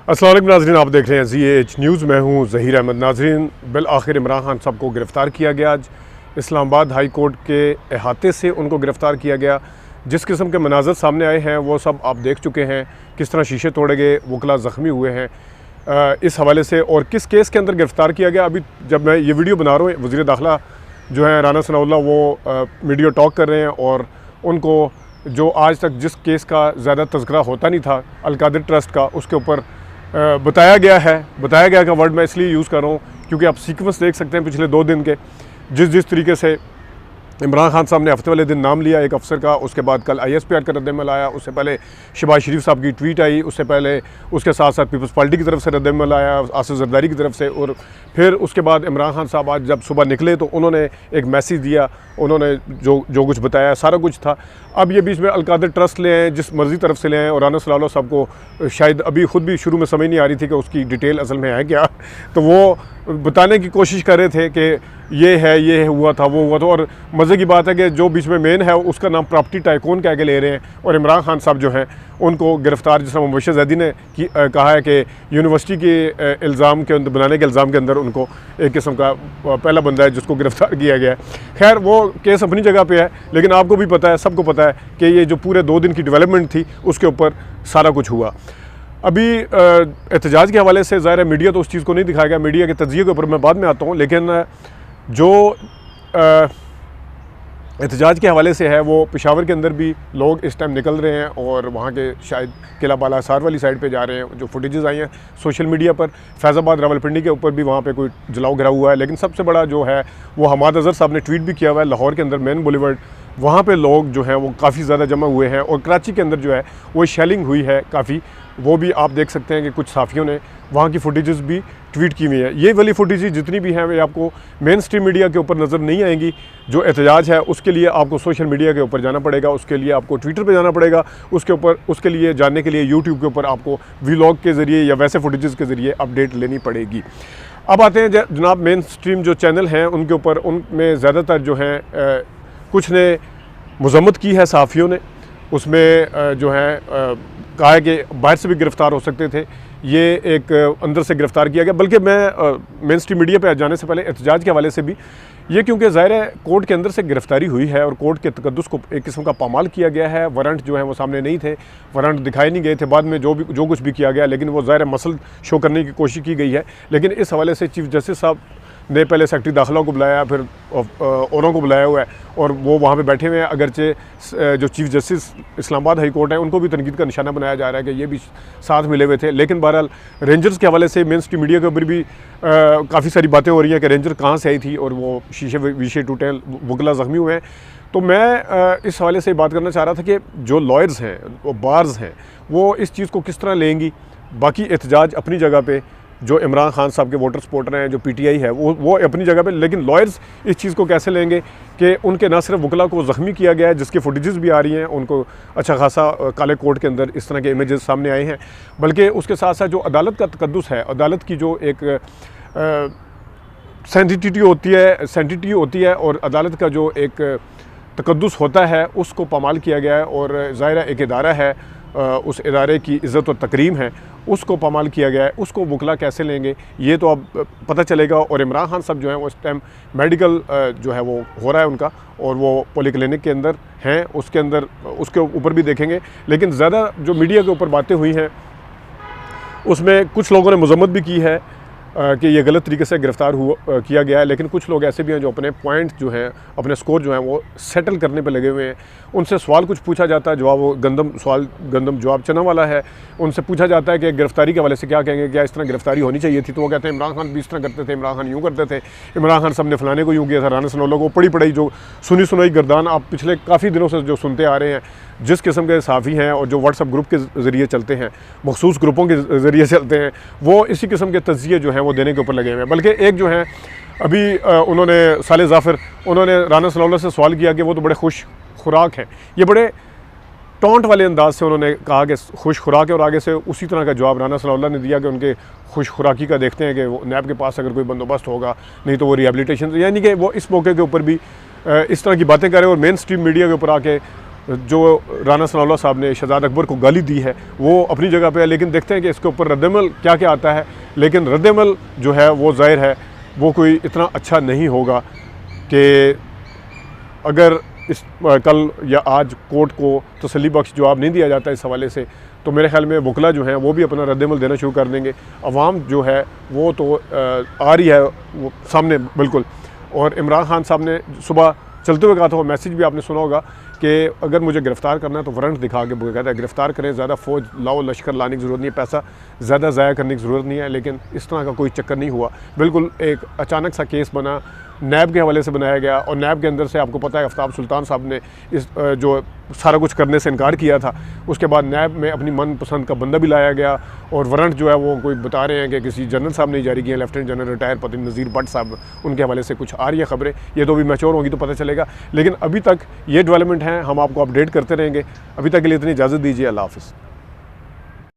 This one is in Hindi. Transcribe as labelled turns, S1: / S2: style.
S1: अस्सलाम वालेकुम नाज़रीन, आप देख रहे हैं ZH न्यूज़। मैं हूं ज़हीर अहमद। नाज़रीन, बिल आखिर इमरान खान साहब को गिरफ़्तार किया गया। आज इस्लामाबाद हाई कोर्ट के अहाते से उनको गिरफ़्तार किया गया। जिस किस्म के मनाज़र सामने आए हैं वो सब आप देख चुके हैं, किस तरह शीशे तोड़े गए, वकला ज़ख्मी हुए हैं इस हवाले से। और किस केस के अंदर गिरफ़्तार किया गया, अभी जब मैं ये वीडियो बना रहा हूँ, वज़ीर दाखिला जो है राना सनाउल्लाह वो मीडिया टॉक कर रहे हैं और उनको जो आज तक जिस केस का ज़्यादा तज़किरा होता नहीं था अल-कादिर ट्रस्ट का, उसके ऊपर बताया गया का वर्ड मैं इसलिए यूज़ कर रहा हूँ क्योंकि आप सीक्वेंस देख सकते हैं पिछले 2 दिन के, जिस तरीके से इमरान खान साहब ने हफ्ते वाले दिन नाम लिया एक अफसर का, उसके बाद कल ISPR का रद्द-ए-अमल आया, उससे पहले शहबाज शरीफ साहब की ट्वीट आई, उससे पहले उसके साथ साथ पीपल्स पार्टी की तरफ से रद्द-ए-अमल आया, आसिफ जरदारी की तरफ से, और फिर उसके बाद इमरान खान साहब आज जब सुबह निकले तो उन्होंने एक मैसेज दिया, उन्होंने जो कुछ बताया सारा कुछ था। अब ये बीच में अल-कादिर ट्रस्ट ले आए, जिस मर्ज़ी तरफ से ले आए, और राना सनाउल्लाह साहब को शायद अभी ख़ुद भी शुरू में समझ नहीं आ रही थी कि उसकी डिटेल असल में है क्या, तो वो बताने की कोशिश कर रहे थे कि ये हुआ था, वो हुआ था। और मज़े की बात है कि जो बीच में मेन है उसका नाम प्रॉपर्टी टाइकून कह के ले रहे हैं, और इमरान खान साहब जो हैं उनको गिरफ़्तार, जिस तरह मुबशर ज़ैदी ने कहा है कि यूनिवर्सिटी के इल्ज़ाम के अंदर बनाने के इल्ज़ाम के अंदर उनको एक किस्म का पहला बंदा है जिसको गिरफ़्तार किया गया है। खैर वो केस अपनी जगह पे है, लेकिन आपको भी पता है, सबको पता है कि ये जो पूरे 2 दिन की डेवलपमेंट थी उसके ऊपर सारा कुछ हुआ। अभी एहतजाज के हवाले से ज़ाहिर है मीडिया तो उस चीज़ को नहीं दिखाएगा, मीडिया के तज्ज़िये के ऊपर मैं बाद में आता हूँ, लेकिन जो एहतजाज के हवाले से है वो पेशावर के अंदर भी लोग इस टाइम निकल रहे हैं और वहाँ के शायद किला बाला हिसार वाली साइड पे जा रहे हैं। जो फुटेजेस आई हैं सोशल मीडिया पर, फैज़ाबाद रावलपिंडी के ऊपर भी वहाँ पे कोई जलाओ गिरा हुआ है, लेकिन सबसे बड़ा जो है वो हमाद अज़हर साहब ने ट्वीट भी किया हुआ है, लाहौर के अंदर मेन बुलेवर्ड, वहाँ पे लोग जो हैं वो काफ़ी ज़्यादा जमा हुए हैं, और कराची के अंदर जो है वो शेलिंग हुई है काफ़ी, वो भी आप देख सकते हैं कि कुछ साफ़ियों ने वहाँ की फुटेजेस भी ट्वीट की हुई है। ये वाली फुटेजेस जितनी भी हैं वे आपको मेन स्ट्रीम मीडिया के ऊपर नज़र नहीं आएंगी। जो एहतजाज है उसके लिए आपको सोशल मीडिया के ऊपर जाना पड़ेगा, उसके लिए आपको ट्विटर पे जाना पड़ेगा, उसके लिए जानने के लिए यूट्यूब के ऊपर आपको व्लॉग के ज़रिए या वैसे फुटेजेस के ज़रिए अपडेट लेनी पड़ेगी। अब आते हैं जनाब मेन स्ट्रीम जो चैनल हैं उनके ऊपर, उनमें ज़्यादातर जो हैं कुछ ने मज़म्मत की है साफ़ियों ने, उसमें जो है कहा है कि बाहर से भी गिरफ़्तार हो सकते थे, ये एक अंदर से गिरफ़्तार किया गया। बल्कि मैं मेन स्ट्रीम मीडिया पे जाने से पहले एहतजाज के हवाले से भी ये, क्योंकि ज़ाहिर है कोर्ट के अंदर से गिरफ़्तारी हुई है और कोर्ट के तकद्दुस को एक किस्म का पामाल किया गया है। वारंट जो है वो सामने नहीं थे, वारंट दिखाए नहीं गए थे, बाद में जो कुछ भी किया गया, लेकिन वो ज़ाहिर मसल शो करने की कोशिश की गई है। लेकिन इस हवाले से चीफ़ जस्टिस साहब ने पहले सेक्रेटरी दाखिला को बुलाया, फिर औरों को बुलाया हुआ है और वो वहाँ पे बैठे हुए हैं। अगरचे जो chief justice Islamabad high court है उनको भी तनकीद का निशाना बनाया जा रहा है कि ये भी साथ मिले हुए थे। लेकिन बहरहाल रेंजर्स के हवाले से मेन स्ट्रीम मीडिया के ऊपर भी काफ़ी सारी बातें हो रही हैं कि रेंजर कहाँ से आई थी और वो शीशे विशे टूटे, वकला ज़ख्मी हुए हैं। तो मैं इस हवाले से बात करना चाह रहा था कि जो लॉयर्स हैं, वो बार्स हैं, वो इस चीज़ को किस तरह लेंगी। बाकी एहतजाज अपनी जगह पे, जो इमरान खान साहब के वोटर सपोर्टर हैं, जो PTI है वो अपनी जगह पे, लेकिन लॉयर्स इस चीज़ को कैसे लेंगे कि उनके ना सिर्फ वकला को ज़ख्मी किया गया है, जिसके फुटेजेस भी आ रही हैं, उनको अच्छा खासा काले कोर्ट के अंदर इस तरह के इमेजेस सामने आए हैं, बल्कि उसके साथ साथ जो अदालत का तकद्दुस है, अदालत की जो एक सेंसिटिविटी होती है और अदालत का जो एक तकद्दुस होता है उसको पामाल किया गया है। और ज़ाहिर एक इदारा है, उस इदारे की इज़्ज़त और तकरीम है, उसको पामाल किया गया है। उसको वकला कैसे लेंगे ये तो अब पता चलेगा। और इमरान खान साहब जो हैं वो इस टाइम मेडिकल जो है वो हो रहा है उनका, और वो पॉलीक्लिनिक के अंदर हैं, उसके ऊपर भी देखेंगे। लेकिन ज़्यादा जो मीडिया के ऊपर बातें हुई हैं उसमें कुछ लोगों ने मज़म्मत भी की है कि ये गलत तरीके से गिरफ़्तार किया गया है, लेकिन कुछ लोग ऐसे भी हैं जो अपने पॉइंट जो हैं, अपने स्कोर जो हैं वो सेटल करने पे लगे हुए हैं। उनसे सवाल कुछ पूछा जाता है, जवाब वो गंदम जवाब चना वाला है। उनसे पूछा जाता है कि गिरफ़्तारी के हवाले से क्या कहेंगे, क्या इस तरह गिरफ़्तारी होनी चाहिए थी, तो वो कहते हैं इमरान खान भी इस तरह करते थे, इमरान खान यूँ करते थे, इमरान खान साहब ने फलाने को यूँ किया था, राना सनाउल्लाह को। पड़ी जो सुनी सुनाई गर्दान आप पिछले काफ़ी दिनों से जो सुनते आ रहे हैं, जिस किस्म के साफ़ी हैं और जो व्हाट्सअप ग्रुप के ज़रिए चलते हैं, मखसूस ग्रुपों के ज़रिए चलते हैं, वो इसी किस्म के तज़्ज़िये जो हैं वो देने के ऊपर लगे हुए हैं। बल्कि एक जो हैं अभी उन्होंने साले ज़ाफ़िर, उन्होंने राना सनाउल्लाह से सवाल किया कि वो तो बड़े खुश खुराक हैं। ये बड़े टॉन्ट वाले अंदाज से उन्होंने कहा कि खुश खुराक है, और आगे से उसी तरह का जवाब राना सनाउल्लाह ने दिया कि उनके खुश खुराकी का देखते हैं कि वो नैब के पास अगर कोई बंदोबस्त होगा, नहीं तो वो रिहेबिलिटेशन, यानी कि वो इस मौके के ऊपर भी इस तरह की बातें करें और मेन स्ट्रीम मीडिया के ऊपर आके जो राना सनाउल्लाह साहब ने शहजाद अकबर को गाली दी है वो अपनी जगह पे है, लेकिन देखते हैं कि इसके ऊपर रद्दमल क्या क्या आता है। लेकिन रद्दमल जो है वो ज़ाहिर है वो कोई इतना अच्छा नहीं होगा कि अगर इस कल या आज कोर्ट को तसल्ली बख्श जवाब नहीं दिया जाता इस हवाले से, तो मेरे ख्याल में वकला जो हैं वो भी अपना रद्दमल देना शुरू कर देंगे। अवाम जो है वो तो आ रही है वो सामने बिल्कुल। और इमरान खान साहब ने सुबह चलते हुए कहा था, वो मैसेज भी आपने सुना होगा कि अगर मुझे गिरफ़्तार करना है तो वारंट दिखा के कहता है गिरफ़्तार करें, ज़्यादा फ़ौज लाओ लश्कर लाने की ज़रूरत नहीं है, पैसा ज़्यादा ज़ाया करने की ज़रूरत नहीं है। लेकिन इस तरह का कोई चक्कर नहीं हुआ, बिल्कुल एक अचानक सा केस बना, नैब के हवाले से बनाया गया। और नैब के अंदर से आपको पता है आफ्ताब सुल्तान साहब ने इस जो सारा कुछ करने से इनकार किया था, उसके बाद नैब में अपनी मनपसंद का बंदा भी लाया गया। और वारंट जो है वो कोई बता रहे हैं कि किसी जनरल साहब ने जारी किया, लेफ्टिनेंट जनरल रिटायर पता नहीं नज़ीर भट्ट साहब, उनके हवाले से कुछ आ रही है खबरें। ये तो भी मैच्योर होंगी तो पता चलेगा, लेकिन अभी तक ये डेवलपमेंट हैं, हम आपको अपडेट करते रहेंगे। अभी तक के लिए इतनी इजाज़त दीजिए, अल्लाह हाफ़िज़।